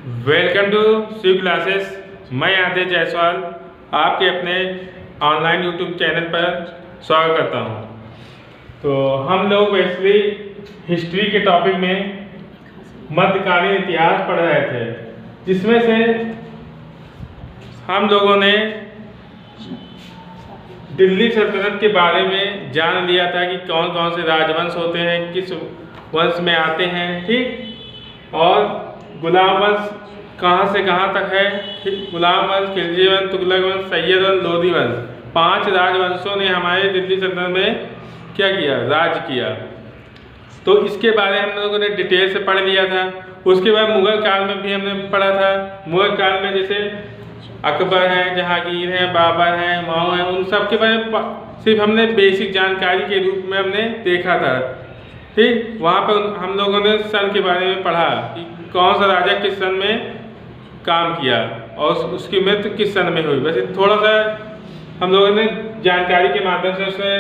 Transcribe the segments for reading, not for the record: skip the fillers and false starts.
Welcome to Shiv classes. मैं आदित्य जायसवाल आपके अपने ऑनलाइन यूट्यूब चैनल पर स्वागत करता हूं। तो हम लोग वैसे हिस्ट्री के टॉपिक में मध्यकालीन इतिहास पढ़ रहे थे, जिसमें से हम लोगों ने दिल्ली सल्तनत के बारे में जान लिया था कि कौन कौन से राजवंश होते हैं, किस वंश में आते हैं, ठीक। और गुलाम वंश कहाँ से कहाँ तक है, गुलाम वंश, खिलजी वंश, तुगलक वंश, सैयद वंश, लोधी वंश, 5 राजवंशों ने हमारे दिल्ली सल्तनत में क्या किया, राज किया। तो इसके बारे में हम लोगों ने डिटेल से पढ़ लिया था। उसके बाद मुगल काल में भी हमने पढ़ा था। मुगल काल में जैसे अकबर हैं, जहांगीर हैं, बाबर हैं, माओ हैं, उन सब के बारे में सिर्फ हमने बेसिक जानकारी के रूप में हमने देखा था, ठीक। वहाँ पर हम लोगों ने सन के बारे में पढ़ा कि कौन सा राजा किस सन में काम किया और उसकी मृत्यु किस सन में हुई। वैसे थोड़ा सा हम लोगों ने जानकारी के माध्यम से उसे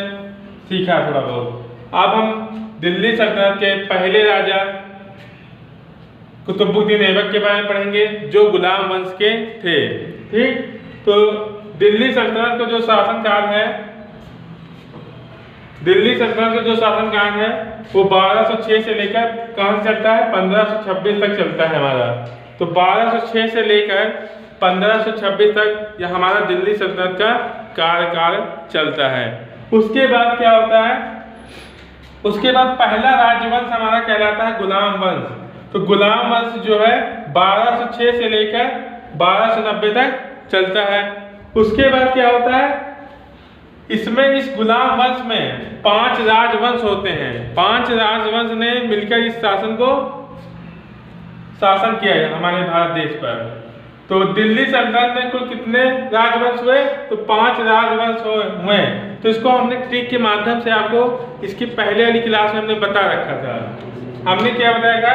सीखा थोड़ा बहुत। अब हम दिल्ली सल्तनत के पहले राजा कुतुबुद्दीन ऐबक के बारे में पढ़ेंगे, जो गुलाम वंश के थे, ठीक। तो दिल्ली सल्तनत का जो शासनकाल है, दिल्ली सल्तनत का जो शासनकाल है वो 1206 से लेकर कहाँ से चलता है, 1526 तक चलता है हमारा। तो 1206 से लेकर 1526 तक यह हमारा दिल्ली सल्तनत का कार्यकाल चलता है। उसके बाद क्या होता है, उसके बाद पहला राजवंश हमारा कहलाता है गुलाम वंश। तो गुलाम वंश जो है 1206 से लेकर 1290 तक चलता है। उसके बाद क्या होता है, इसमें इस गुलाम वंश में 5 राजवंश होते हैं। 5 राजवंश ने मिलकर इस शासन को शासन किया है हमारे भारत देश पर। तो दिल्ली सल्तनत में कुल कितने राजवंश हुए, तो 5 राजवंश हुए। तो इसको हमने ट्रिक के माध्यम से आपको इसकी पहले वाली क्लास में हमने बता रखा था। हमने क्या बताया था,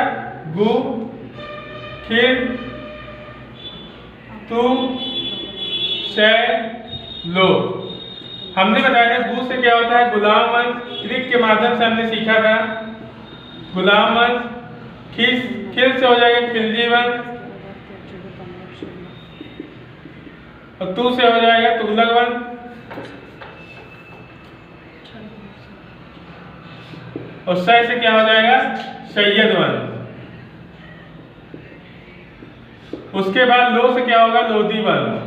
गु, खिल, तु, शै, लो। हमने बताया था गु से क्या होता है, गुलाम वंश। ट्रिक के माध्यम से हमने सीखा था गुलाम वंश। खिल से हो जाएगा खिलजी वंश, और तू से हो जाएगा तुगलक वंश, और सै से क्या हो जाएगा, सैयद वंश। उसके बाद लो से क्या होगा, लोधी वंश।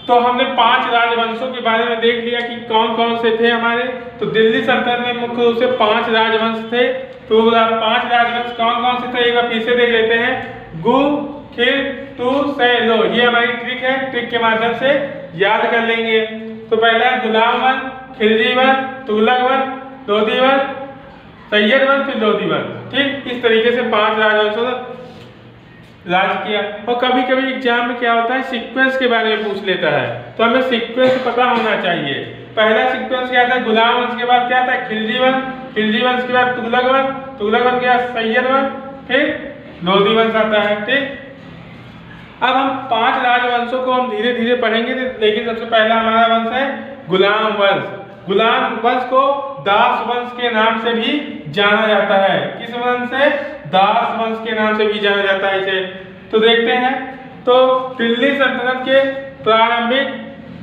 तो हमने 5 राजवंशों के बारे में देख लिया कि कौन कौन से थे हमारे। तो दिल्ली सल्तनत में मुख्य रूप से 5 राजवंश थे। तो 5 राजवंश कौन कौन से थे, एक बार फिर से देख लेते हैं। गु, खिल, तु, शै, लो। ये हमारी ट्रिक है, ट्रिक के माध्यम से याद कर लेंगे। तो पहला गुलाम वंश, खिलजी वंश, तुगलक वंश, लोधी वंश, सैयद वंश, फिर लोधी वंश, ठीक। इस तरीके से 5 राजवंशों राज किया। और कभी कभी एग्जाम में क्या होता है, सीक्वेंस के बारे में पूछ लेता है, तो हमें सीक्वेंस पता होना चाहिए। पहला सीक्वेंस क्या था, गुलाम वंश के बाद क्या था, खिलजी वंश, खिलजी वंश के बाद तुगलक वंश, तुगलक वंश के बाद सैयद वंश, फिर लोधी वंश आता है, ठीक। अब हम 5 राजवंशों को हम धीरे धीरे पढ़ेंगे, लेकिन सबसे पहला हमारा वंश है गुलाम वंश। गुलाम वंश को दास वंश के नाम से भी जाना जाता है। किस वंश से, दास वंश के नाम से भी जाना जाता है इसे। तो देखते हैं, तो दिल्ली सल्तनत के प्रारंभिक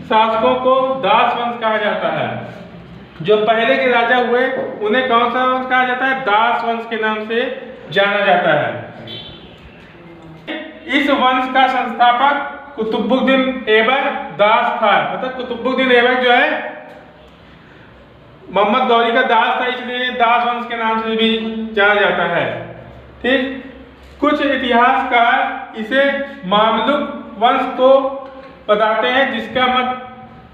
शासकों को दास वंश कहा जाता है। जो पहले के राजा हुए उन्हें कौन सा वंश कहा जाता है, दास वंश के नाम से जाना जाता है। इस वंश का संस्थापक कुतुबुद्दीन ऐबक दास था। मतलब कुतुबुद्दीन ऐबक जो है मोहम्मद गौरी का दास था, इसलिए दास वंश के नाम से भी जाना जाता है, ठीक। कुछ इतिहासकार इसे मामलुक वंश को बताते हैं, जिसका मत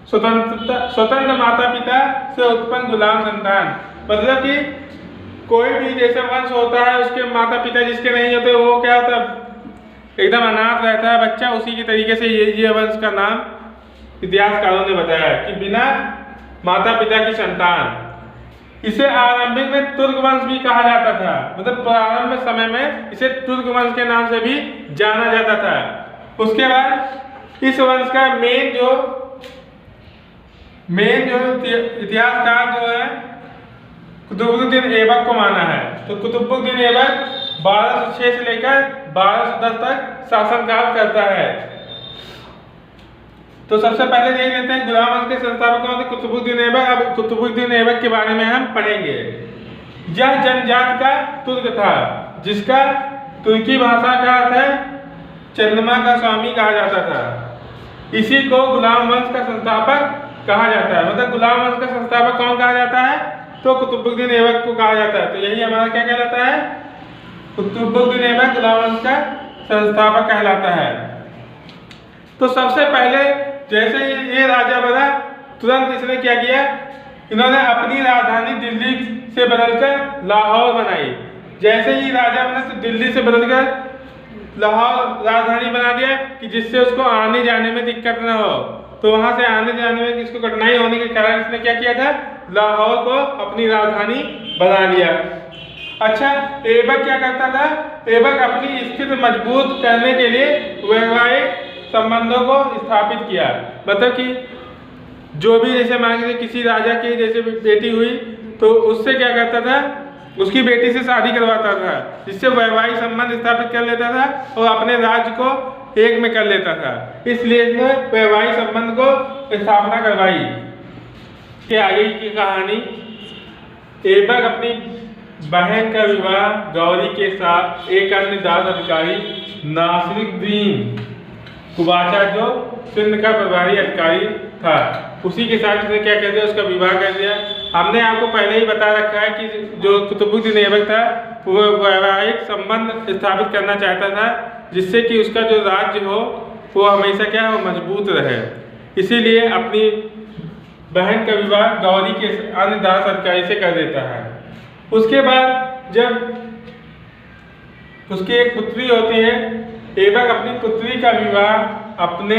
स्वतंत्र माता पिता से उत्पन्न गुलाम संतान। मतलब कि कोई भी जैसे वंश होता है, उसके माता पिता जिसके नहीं होते वो क्या होता है, एकदम अनाथ रहता है बच्चा। उसी की तरीके से ये वंश का नाम इतिहासकारों ने बताया कि बिना माता पिता की संतान। इसे आरंभिक में तुर्क वंश भी कहा जाता था। मतलब प्रारंभ समय में इसे तुर्क वंश के नाम से भी जाना जाता था। उसके बाद इस वंश का मेन जो इतिहासकार जो है कुतुबुद्दीन ऐबक को माना है। तो कुतुबुद्दीन ऐबक 1206 से लेकर 1210 तक शासनकाल करता है। तो सबसे पहले देख लेते हैं गुलाम वंश के संस्थापक कौन थे, कुतुबुद्दीन ऐबक। अब कुतुबुद्दीन ऐबक के बारे में हम पढ़ेंगे। यह जनजाति का तुर्क था, जिसका तुर्की भाषा का अर्थ है चंद्रमा का स्वामी कहा जाता था। इसी को गुलाम वंश का संस्थापक कहा जाता है। मतलब गुलाम वंश का संस्थापक कौन कहा जाता है, तो कुतुबुद्दीन ऐबक को कहा जाता है। तो यही हमारा क्या कहलाता है, कुतुबुद्दीन ऐबक गुलाम वंश का संस्थापक कहलाता है। तो सबसे पहले जैसे ये राजा बना, तुरंत इसने क्या किया, इन्होंने अपनी राजधानी दिल्ली से बदलकर लाहौर बनाई। जैसे ही राजा बना तो दिल्ली से बदलकर लाहौर राजधानी बना दिया कि जिससे उसको आने जाने में दिक्कत न हो। तो वहां से आने जाने में इसको कठिनाई होने के कारण इसने क्या किया था, लाहौर को अपनी राजधानी बना लिया। अच्छा, ऐबक क्या करता था, ऐबक अपनी स्थिति मजबूत करने के लिए वैवाहिक संबंधों को स्थापित किया। मतलब कि जो भी जैसे मान लीजिए किसी राजा की जैसे बेटी हुई तो उससे क्या करता था, उसकी बेटी से शादी करवाता था, जिससे वैवाहिक संबंध स्थापित कर लेता था और अपने राज्य को एक में कर लेता था। इसलिए इसने वैवाहिक संबंध को स्थापना करवाई। के आगे की कहानी, ऐबक अपनी बहन का विवाह गौरी के साथ एक अन्य दास अधिकारी नासिरुद्दीन कुबाचा, जो सिंध का प्रभारी अधिकारी था, उसी के साथ उसने क्या कर दिया, उसका विवाह कर दिया। हमने आपको पहले ही बता रखा है कि जो कुतुबुद्दीन ऐबक था वो वैवाहिक संबंध स्थापित करना चाहता था, जिससे कि उसका जो राज्य हो वो हमेशा क्या हो, मजबूत रहे। इसीलिए अपनी बहन का विवाह गौरी के अन्य दास अधिकारी से कर देता है। उसके बाद जब उसकी एक पुत्री होती है, ऐबक अपनी पुत्री का विवाह अपने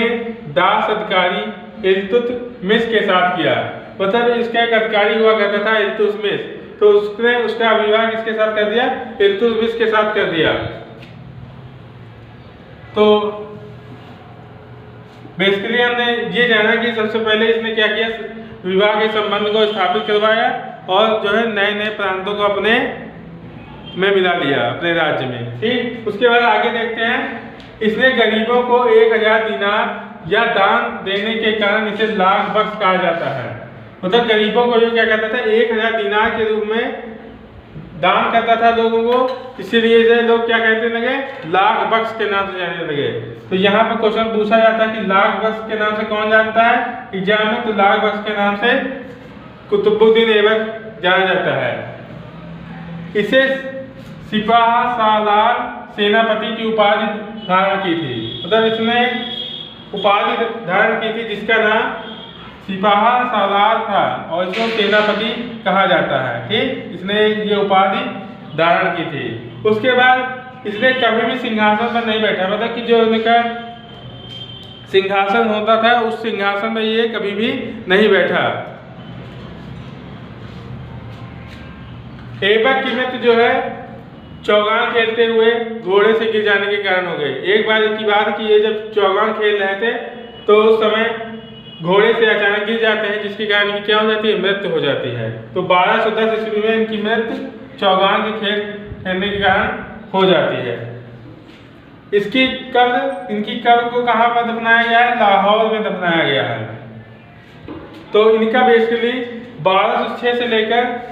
दास अधिकारी इल्तुतमिश के साथ किया। मतलब इसका एक अधिकारी हुआ करता था इल्तुतमिश, तो उसने उसका विवाह किसके साथ कर दिया, इल्तुतमिश के साथ कर दिया। तो बेसिकली हमने ये जाना कि सबसे पहले इसने क्या किया, विवाह के संबंध को स्थापित करवाया और जो है नए नए प्रांतों को अपने में मिला लिया अपने राज्य में। ठीक, उसके बाद आगे देखते हैं, इसने गरीबों को 1000 दिनार या दान देने के कारण इसे लाख बख्श कहा जाता है। मतलब गरीबों को ये क्या कहता था, 1000 दिनार के रूप में दान करता था लोगों को, इसीलिए इसे लोग क्या कहते लगे, लाख बख्श के नाम से जाने लगे। तो यहाँ पर क्वेश्चन पूछा जाता है कि लाख बख्श के नाम से कौन जानता है एग्जाम में, तो लाख बख्श के नाम से कुतुबुद्दीन ऐबक जाना जाता है। इसे सिपाह सालार सेनापति की उपाधि धारण की थी। मतलब इसने उपाधि धारण की थी जिसका नाम सिपाह सालार था और इसको सेनापति कहा जाता है। ठीक, इसने ये उपाधि धारण की थी। उसके बाद इसने कभी भी सिंहासन पर नहीं बैठा। मतलब कि जो इनका सिंहासन होता था उस सिंहासन में ये कभी भी नहीं बैठा। ऐबक की मृत्यु जो है चौगान खेलते हुए घोड़े से गिर जाने के कारण हो गई। एक बार की बात कि ये जब चौगान खेल रहे थे तो उस समय घोड़े से अचानक गिर जाते हैं, जिसके कारण की क्या हो जाती है, मृत्यु हो जाती है। तो 1210 ईस्वी में इनकी मृत्यु चौगान के खेल खेलने के कारण हो जाती है। इसकी कब्र को कहाँ पर दफनाया गया है, लाहौर में दफनाया गया है। तो इनका बेसिकली 1206 से लेकर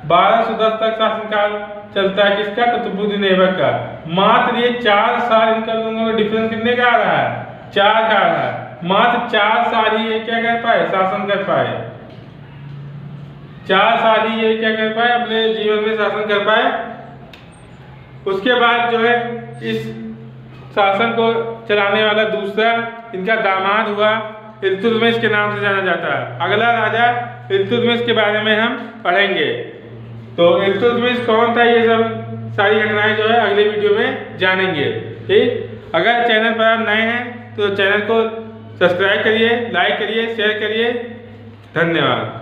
1210 तक शासनकाल चलता है। किसका, कुतुबुद्दीन ऐबक का। मात्र ये 4 साल इनका दोनों का डिफरेंस कितने का आ रहा है, 4 का आ रहा है। मात्र 4 साल ही ये क्या कर पाए, शासन कर पाए। 4 साल ही ये क्या कर पाए, अपने जीवन में शासन कर पाए। उसके बाद जो है इस शासन को चलाने वाला दूसरा इनका दामाद हुआ, इल्तुतमिश के नाम से जाना जाता है। अगला राजा इल्तुतमिश के बारे में हम पढ़ेंगे। तो इल्तुतमिश कौन था, ये सब सारी घटनाएं जो है अगले वीडियो में जानेंगे। ठीक, अगर चैनल पर आप नए हैं तो चैनल को सब्सक्राइब करिए, लाइक करिए, शेयर करिए। धन्यवाद।